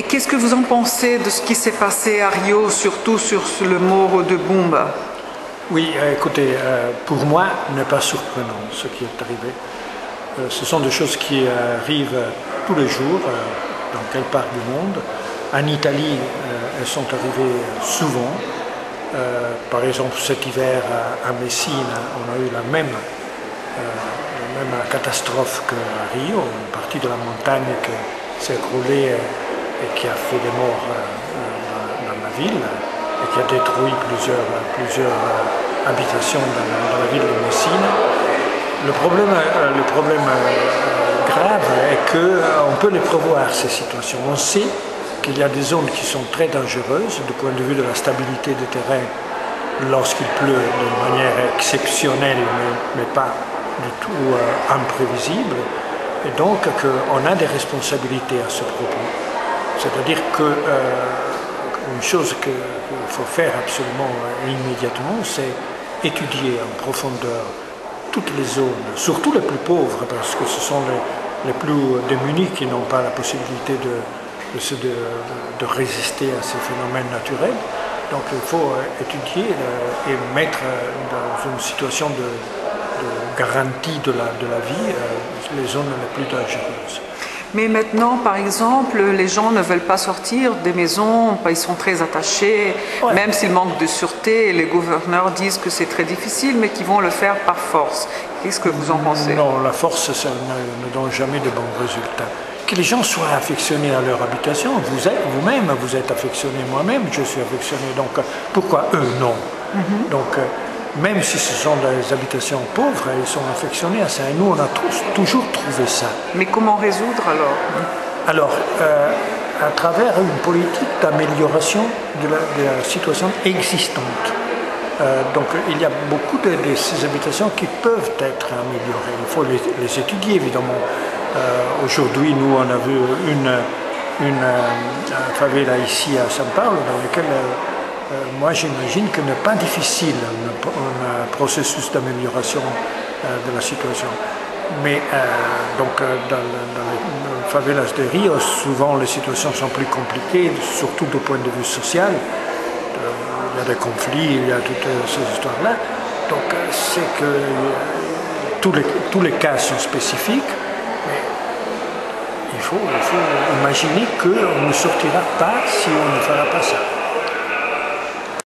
qu'est-ce que vous en pensez de ce qui s'est passé à Rio, surtout sur le mort de Bumba? Oui, écoutez, pour moi, n'est pas surprenant ce qui est arrivé. Ce sont des choses qui arrivent tous les jours, dans quelle part du monde. En Italie, elles sont arrivées souvent. Par exemple, cet hiver à Messine, on a eu la même catastrophe qu'à Rio, une partie de la montagne qui s'est écroulée et qui a fait des morts dans la ville et qui a détruit plusieurs habitations dans la ville de Messine. Le problème grave est qu'on peut les prévoir, ces situations. On sait qu'il y a des zones qui sont très dangereuses du point de vue de la stabilité des terrains lorsqu'il pleut de manière exceptionnelle, mais pas du tout imprévisible. Et donc qu'on a des responsabilités à ce propos. C'est-à-dire qu'une chose qu'il faut faire absolument immédiatement, c'est étudier en profondeur toutes les zones, surtout les plus pauvres, parce que ce sont les plus démunis qui n'ont pas la possibilité de résister à ces phénomènes naturels. Donc il faut étudier et mettre dans une situation de garantie de la vie les zones les plus dangereuses. Mais maintenant, par exemple, les gens ne veulent pas sortir des maisons, ils sont très attachés, ouais. Même s'il manque de sûreté, les gouverneurs disent que c'est très difficile, mais qu'ils vont le faire par force. Qu'est-ce que vous en pensez? Non, la force, ça ne donne jamais de bons résultats. Que les gens soient affectionnés à leur habitation, vous-même, vous êtes affectionné, moi-même, je suis affectionné, donc pourquoi eux, non? Donc, même si ce sont des habitations pauvres, ils sont affectionnés à ça. Et nous, on a toujours trouvé ça. Mais comment résoudre alors? Alors, à travers une politique d'amélioration de la situation existante. Donc, il y a beaucoup de ces habitations qui peuvent être améliorées. Il faut les étudier, évidemment. Aujourd'hui, nous, on a vu une favela ici à São Paulo, dans laquelle... moi, j'imagine que n'est pas difficile un processus d'amélioration de la situation. Mais dans les favelas de Rio, souvent les situations sont plus compliquées, surtout du point de vue social. Il y a des conflits, il y a toutes ces histoires-là. Donc, c'est que tous les cas sont spécifiques, mais il faut imaginer qu'on ne sortira pas si on ne fera pas ça.